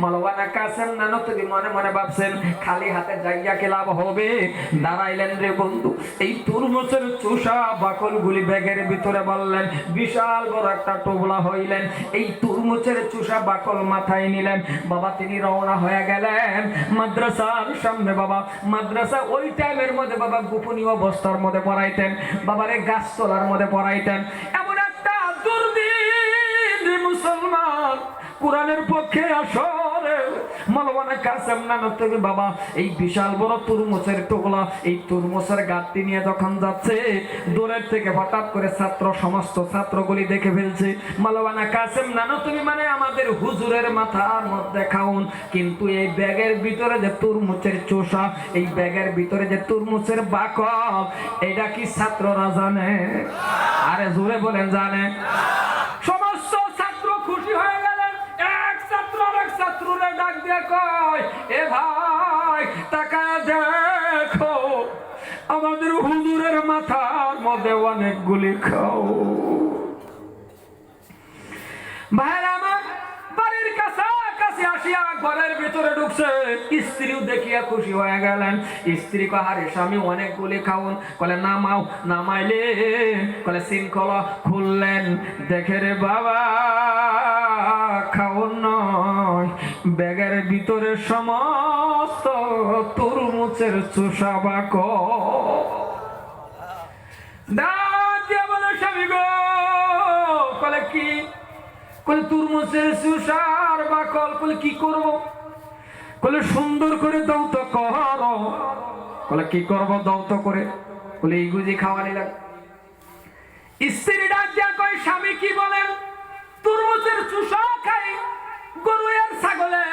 মাওলানা কাসেম নানতুবি মনে মনে ভাবছেন খালি হাতে যাইয়া কি লাভ হবে। দাঁড়াইলেন রে বন্ধু, এই তরমুজের চোষা বাকলগুলি ব্যাগের ভিতরে বললেন, বিশাল বড় একটা টোবলা হইলেন, এই তরমুজের চোষা বাকল মাথায় নিলেন। বাবা তিনি রওনা হয়ে গেলেন মাদ্রাসার সামনে। বাবা মাদ্রাসা ওই টাইমের মধ্যে বাবা গোপনীয় অবস্থার মধ্যে পড়াইতেন, বাবারে গাছতলার মধ্যে পড়াইতেন। এমন একটা দুর্দিন মুসলমান কোরআনের পক্ষে আসরে মাওলানা কাসেম নানতুবি বাবা এই বিশাল বড় তরমুজের টোকলা, এই তরমুজের গাঁটটি নিয়ে যখন যাচ্ছে, দূরের থেকে হঠাৎ করে সমস্ত ছাত্রগুলি দেখে ফেলছে মাওলানা কাসেম নানতুবি মানে আমাদের হুজুরের মাথার মধ্যে খাউন, কিন্তু এই ব্যাগের ভিতরে যে তরমুজের চোষা, এই ব্যাগের ভিতরে যে তরমুজের বাকল, এটা কি ছাত্ররা জানে? আরে জোরে বলেন জানে? সমস্ত ছাত্র খুশি হয়ে গেলেন। এক ছাত্র আরেক ছাত্ররে ডাক দিয়ে কয়, এ ভাই তাকায় দেখো, আমাদের হুজুরের মাথার মধ্যে অনেকগুলি খাও। ভাইরা আমার বাড়ির কাছাকাছি আসিয়া ঘরের ভিতরে ঢুকছে, স্ত্রীও দেখিয়া খুশি হয়ে গেলেন। স্ত্রী কাহারে স্বামী অনেকগুলি খাওন, কলে নামাও, নামাইলে কলে শৃঙ্খলা খুললেন, দেখে রে বাবা খাওন নয়, ব্যাগের ভিতরে সমস্ত তরমুজের চোষা বাকল। দাঁড়িয়ে বলে স্বামী গো, কলে কি? কলে তরমুজের চোষার বাকল। কলে কি করব? কলে সুন্দর করে দাও তো করো। কলে কি করব? দাও তো করে। কলে এই গুজি খাওয়ানি লাগে। স্ত্রী ডাক দিয়া কয়, স্বামী কি বলেন? তরমুজের চোষা খাই গরু আর ছাগলে,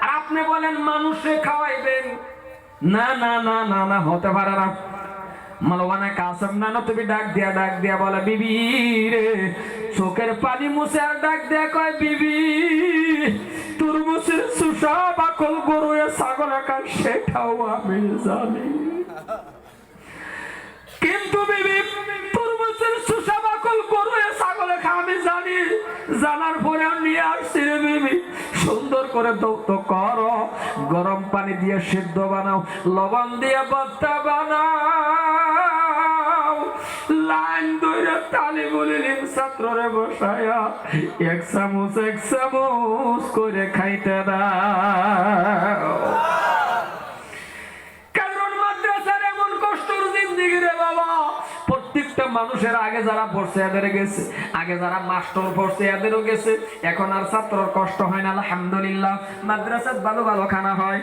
আর আপনি বলেন মানুষে খাওয়াইবেন? না না না না না, হতে পারে না। মাওলানা কাসেম নানতুবি ডাক দিয়া বলে, বিবি রে, চোখের পানি মুছে আর ডাক দিয়া কয়, বিবি তরমুজের চোষা বাকল গরু আর ছাগলে খায় সেটাও আমি জানি, কিন্তু বিবি তরমুজের চোষা বাকল গরু আর ছাগলে খায় আমি জানি, জানার পরেও নিয়ে আসছি রে বিবি, সুন্দর করে দৌত করো, গরম পানি দিয়ে সিদ্ধ বানাও, লবণ দিয়ে ভর্তা বানাও, লাইন ধরে তালি বলিলেন ছাত্ররে বসায়া এক চামচ করে খাইতে দাও। কারণ মাদ্রাসার এমন কষ্টের জিন্দেগি রে বাবা, প্রত্যেকটা মানুষের আগে যারা পড়ছে এদের গেছে, আগে যারা মাস্টার পড়ছে এদেরও গেছে, এখন আর ছাত্রর কষ্ট হয় না আলহামদুলিল্লাহ, মাদ্রাসাত ভালো ভালো খানা হয়,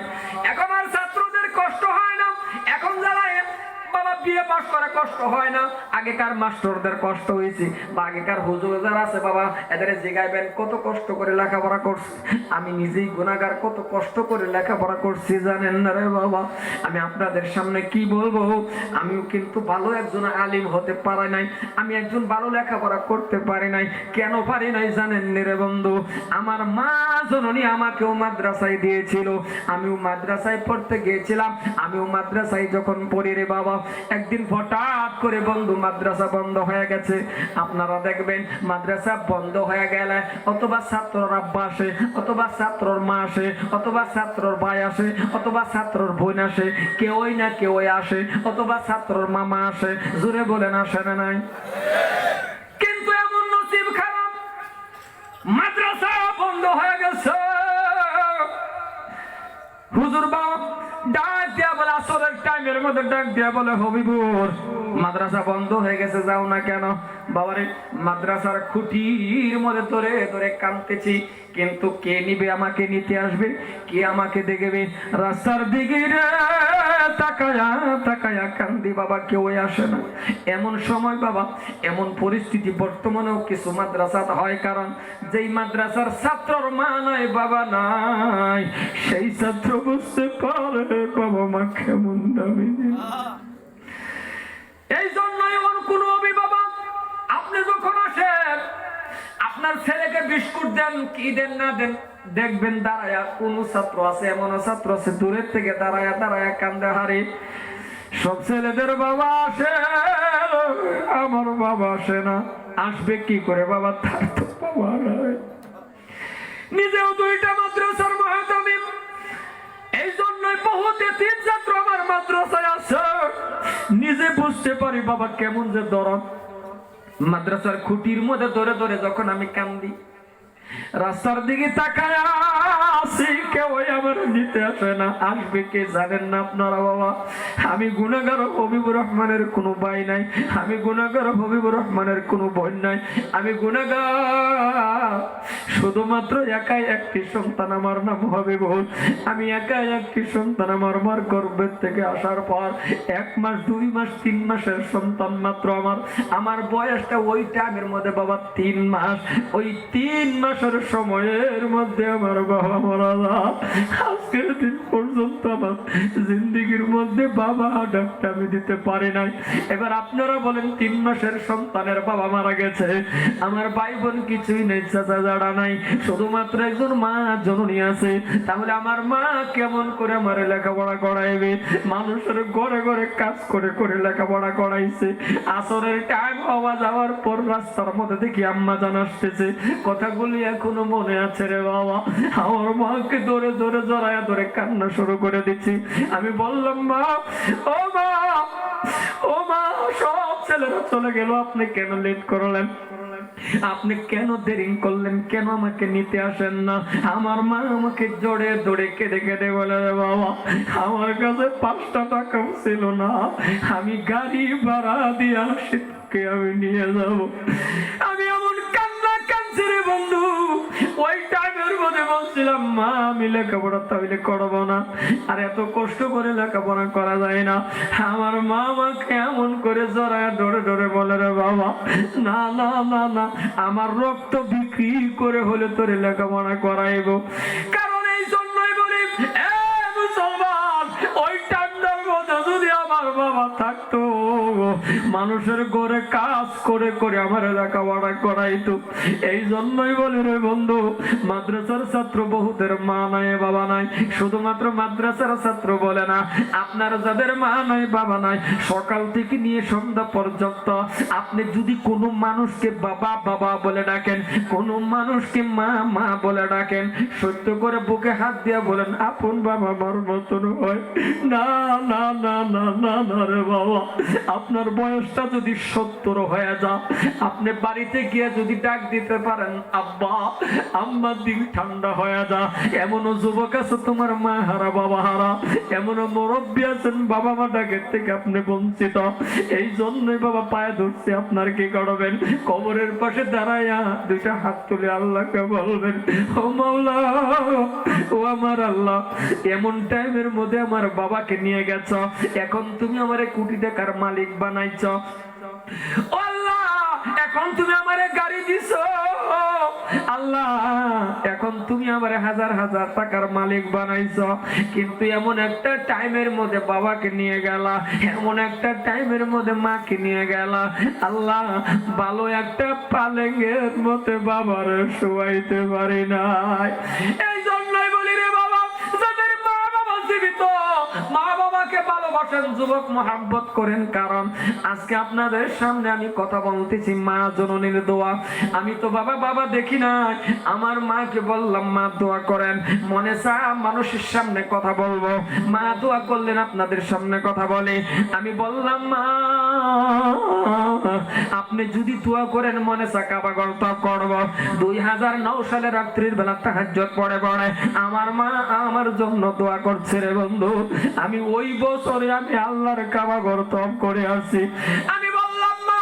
এখন আর ছাত্রদের কষ্ট হয় না, এখন যারা বাবা বিয়ে পাস করে কষ্ট হয় না, আগেকার মাস্টারদের কষ্ট হয়েছে, বা আগেকার হুজুর যারা আছে বাবা এদের জিগাইবেন কত কষ্ট করে লেখাপড়া করছে, আমি নিজেই গুনাহগার, কত কষ্ট করে লেখাপড়া করছি জানেন না রে বাবা। আমি আপনাদের সামনে কি বলবো, আমিও কিন্তু ভালো একজন আলিম হতে পারি নাই, আমি একজন ভালো লেখাপড়া করতে পারি নাই। কেন পারি নাই জানেন রে বন্ধু? আমার মা জননী আমাকেও মাদ্রাসায় দিয়েছিল, আমিও মাদ্রাসায় পড়তে গিয়েছিলাম, আমিও মাদ্রাসায় যখন পড়ি রে বাবা, একদিন হঠাৎ করে বন্ধু মাদ্রাসা বন্ধ হয়ে গেছে। আপনারা দেখবেন মাদ্রাসা বন্ধ হয়ে গেলে অথবা ছাত্রর আব্বা আসে, অথবা ছাত্রর মা আসে, অথবা ছাত্রর ভাই আসে, অথবা ছাত্রর বোন আসে, কেউই না কেউই আসে, অথবা ছাত্রর মামা আসে, জোরে বলেন আসে না নাই? কিন্তু এমন নসিব খারাপ, মাদ্রাসা বন্ধ হয়ে গেছে। হুজুর বাবা ডাক দিয়া বলে, আসরের টাইমের মধ্যে ডাক দিয়া বলে, হবিবুর মাদ্রাসা বন্ধ হয়ে গেছে, যাও না কেন? বাবারে মাদ্রাসার খুঁটির মধ্যে ধরে ধরে কাঁদতেছি, কিন্তু কে নিবে? আমাকে নিতে আসবে কে? আমাকে দেখবে? রাস্তার দিকে তাকায়া তাকায়া কান্দি বাবা, কেউ আসে না। এমন সময় বাবা, এমন পরিস্থিতি বর্তমানেও কিছু মাদ্রাসা হয়, কারণ যেই মাদ্রাসার ছাত্রর মা নাই বাবা নাই, সেই ছাত্র বুঝতে পারে বাবা মা কেমন দামি। এই জন্যই ওর কোন অভিভাবক আপনি যখন আসেন আপনার ছেলেকে বিস্কুট দেন কি দেন না দেন, দেখবেন দাঁড়ায়া কোন ছাত্র আছে, এমন ছাত্র আছে দূরের থেকে দাঁড়ায়া দাঁড়ায়া কান্দে হারে। সব ছেলেদের বাবা আসে, আমার বাবা আসে না। আসবে কি করে বাবা? তার তো বাবা নাই। নিজেও দুইটা মাদ্রাসার মহাতা মাদ্রাসায় আছে নিজে বুঝতে পারি বাবা কেমন যে দরদ। মাদ্রাসার খুঁটির মধ্যে ধরে ধরে যখন আমি কান্দি, রাস্তার দিকে তাকায় আসি, কেউ আমার নিতে আসে না। আসবে কে জানেন না আপনারা বাবা? আমি গুনাহগার হবিবুর রহমানের কোনো ভাই নাই, আমি গুনাহগার হবিবুর রহমানের কোনো বোন নাই, আমি গুনাহগার শুধুমাত্র একাই একটি সন্তান, আমার নাম হবিবুর। আমি একাই একটি সন্তান, আমার মার গর্ভের থেকে আসার পর 1 মাস 2 মাস 3 মাসের সন্তান মাত্র আমার বয়সটা ওই টাইমের মধ্যে বাবা 3 মাস। ওই 3 মাসের সময়ের মধ্যে আমার বাবা মারা যায়। আজকের দিন পর্যন্ত আমার জিন্দেগির মধ্যে বাবা ডাকটা আমি দিতে পারি নাই। এবার আপনারা বলেন 3 মাসের সন্তানের বাবা মারা গেছে, আমার ভাই বোন কিছুই নেই, চাচা জাড়া নাই, শুধুমাত্র একজন মা জননী আছে। তাহলে আমার মা কেমন করে আমার লেখাপড়া করাইবে? মানুষের ঘরে ঘরে কাজ করে করে লেখাপড়া করাইছে। আসরের টাইম হওয়া যাওয়ার পর রাস্তার মধ্যে দেখি আম্মা জান আসতেছে, কথাগুলি এখনো মনে আছে রে বাবা। আমার মাকে ধরে ধরে জড়ায়া ধরে কান্না শুরু করে দিচ্ছি। আমি বললাম মা, ও মা, ও মা, সব ছেলেরা চলে গেল, আপনি কেন লেট করলেন? আপনি কেন দেরি করলেন? কেন আমাকে নিতে আসেন না? আমার মা আমাকে জোরে দৌড়ে কেঁদে কেঁদে বলে, বাবা আমার কাছে 5টা টাকাও ছিল না, আমি গাড়ি ভাড়া দিয়ে আসিকে আমি নিয়ে যাব। আমি এমন কান্না কাঁদছি রে বন্ধু। ওই টাইমের মধ্যে বলছিলাম মা আমি লেখাপড়া তাহলে করবো না, আর এত কষ্ট করে লেখাপড়া করা যায় না। আমার মা আমাকে এমন করে জড়ায় ধরে ধরে বলে, রে বাবা না না না না, আমার রক্ত বিক্রি করে হলে তোরে লেখাপড়া করাইব। কারণ এই জন্যই বলি এ মুসলমান, ওই টাইমটার মধ্যে যদি আমার বাবা থাকতো, মানুষের ঘরে কাজ করে করে আমার লেখাপড়া করাইতো। এই জন্যই বলি রে বন্ধু, মাদ্রাসার ছাত্র বহুতের মা নাই বাবা নাই। শুধুমাত্র মাদ্রাসার ছাত্র বলে না, আপনার যাদের মা নাই বাবা নাই, সকাল থেকে নিয়ে সন্ধ্যা পর্যন্ত আপনি যদি কোনো মানুষকে বাবা বাবা বলে ডাকেন, কোনো মানুষকে মা মা বলে ডাকেন, সত্য করে বুকে হাত দিয়ে বলেন আপন বাবা মার মতন হয় না। না না না না না রে বাবা, আপনার বয়সটা যদি 70 হয়ে যায়, আপনি বাড়িতে গিয়ে যদি ডাক দিতে পারেন আব্বা আম্মা, দিন ঠান্ডা হয়ে যা। এমনও যুবক আছে তোমার মা হারা বাবা হারা, এমনও মুরব্বী আছেন বাবা মা ডাকের থেকে আপনি বঞ্চিত। এই জন্যই বাবা পায়ে ধরছে, আপনার কি করবেন? কবরের পাশে দাঁড়াইয়া 2টা হাত তুলে আল্লাহকে বলবেন, ও মাওলা, ও আমার আল্লাহ, এমন টাইমের মধ্যে আমার বাবাকে নিয়ে গেছ, এখন তুমি আমারে কোটি টাকার মালিক বানাইছ। ও আল্লাহ, এখন তুমি আমারে গাড়ি দিছো। আল্লাহ, এখন তুমি আমারে হাজার হাজার টাকার মালিক বানাইছো, কিন্তু এমন একটা টাইমের মধ্যে বাবাকে নিয়ে গেলা, এমন একটা টাইমের মধ্যে মাকে নিয়ে গেলা। আল্লাহ, ভালো একটা পালেঙ্গের মধ্যে বাবার শোয়াইতে পারি নাই। এই জন্যই বলি রে বাবা, যাদের মা বাবা জীবিত, মা বাবাকে ভালোবাসেন, যুবক মহাব্বত করেন। কারণ আজকে আপনাদের সামনে আমি কথা বলতেছি মা জননীর দোয়া। আমি তো বাবা বাবা দেখি নাই, আমার মাকে বললাম মা দোয়া করেন। মনে চায় মানুষের সামনে কথা বলবো, মা দোয়া করলেন আপনাদের সামনে কথা বলে। আমি বললাম মা, আপনি যদি দোয়া করেন মনে চা কাবা গল্প করব। 2009 সালে রাত্রির বেলা তাহাজ্জুদ পড়ে পড়ে আমার মা আমার জন্য দোয়া করছে রে বন্ধু। আমি ওই বছরে আমি আল্লাহর কাবা ঘর তওয়াফ করে আসি। আমি বললাম মা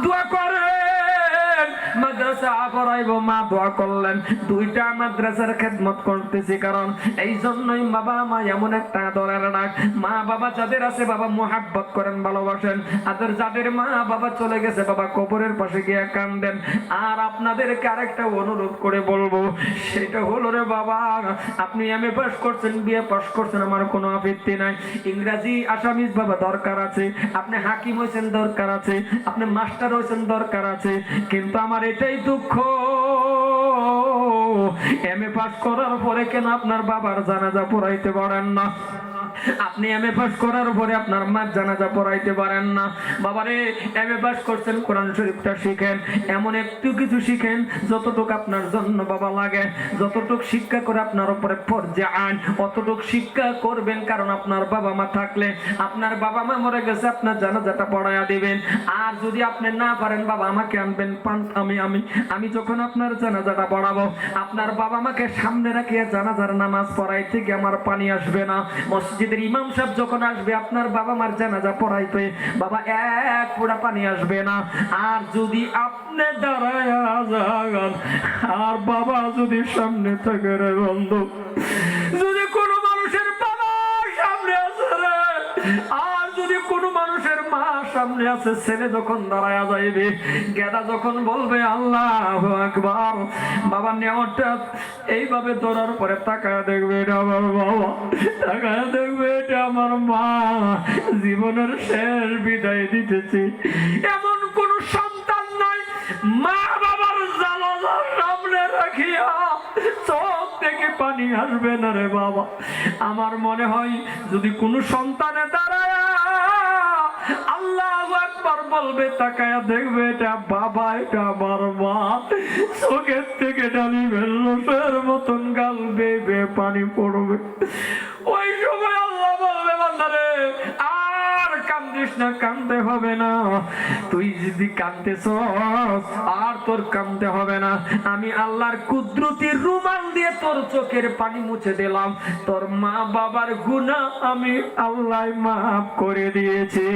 দোয়া করেন, মাদ্রাসা পড়াইবো। মা দোয়া করলেন। 2টা মাদ্রাসার খেদমত করতেছি, কারণ এই জন্যই বাবা মা এমন একটা আদরের ডাক। মা বাবা যাদের আছে বাবা মুহাব্বত করেন, ভালোবাসেন। আর যাদের মা বাবা চলে গেছে বাবা কবরের পাশে গিয়ে কান্দেন। আর আপনাদেরকে আরেকটা অনুরোধ করে বলবো, সেটা হলো রে বাবা, আপনি এমএ পাস করছেন, বিএ পাস করছেন, আমার কোনো আপত্তি নাই। ইংরেজি আসামিজ বাবা দরকার আছে, আপনি হাকিম হয়েছেন দরকার আছে, আপনি মাস্টার হয়েছেন দরকার আছে, কিন্তু আমার এটাই দুঃখ, এমএ পাস করার পরে কেন আপনার বাবার জানাজা পড়াইতে পারেন না? আপনি এমএ পাস করার পরে আপনার মার জানাজা পড়াইতে পারেন না। বাবারে এমএ পাস করছেন, কোরআন শরীফটা শিখেন, এমন একটু কিছু শিখেন যতটুকু আপনার জন্য বাবা লাগে, যতটুকু শিক্ষা করে আপনার উপরে ফরজে আইন অতটুকু শিক্ষা করবেন। কারণ আপনার বাবা মা থাকলে, আপনার বাবা মা মরে গেছে, আপনার জানাজাটা পড়াইয়া দিবেন। আর যদি আপনি না পারেন, বাবা আমাকে আনবেন, আমি যখন আপনার জানাজাটা পড়াবো, আপনার বাবা মাকে সামনে রাখিয়া জানাজার নামাজ পড়াইতে গিয়ে আমার পানি আসবে না। মসজিদের ইমাম সাহেব যখন আসবে আপনার বাবা মার জানাজা পড়াইতে, বাবা এক ফোঁটা পানি আসবে না। আর যদি আপনি দাঁড়ায় যান আর বাবা যদি সামনে থাকে রে বন্ধু, যদি কোনো মানুষের বাবা সামনে আছে রে, আর যদি কোনো মানুষের মা সামনে আছে, ছেলে যখন দাঁড়ায় যাইবে, গেদা যখন বলবে আল্লাহু আকবার, বাবা নেওয়াটা এইভাবে ধরার পরে তাকায় দেখবে এটা আমার বাবা, তাকায় দেখবে এটা আমার মা, জীবনের শেষ বিদায় দিতেছি। এমন কোন সন্তান নাই মা বাবার জানাজা সামনে রাখিয়া চোখ থেকে পানি আসবে না রে বাবা। আমার মনে হয় যদি কোনো সন্তানে দাঁড়ায় আল্লাহু আকবার বলবে, তাকায়া দেখবে এটা বাবা, এটা আমার মা, চোখের থেকে ডালি রসের মতন গাল বেয়ে পানি পড়বে। ওই সময় আল্লাহ বলবে, বান্দারে আর কান্দিস না, কান্দতে হবে না, তুই যদি কান্দতেছ আর তোর কান্দতে হবে না। আমি আল্লাহর কুদরতি রুমাল দিয়ে তোর চোখের পানি মুছে দিলাম, তোর মা বাবার গুনাহ আমি আল্লাহ মাফ করে দিয়েছি।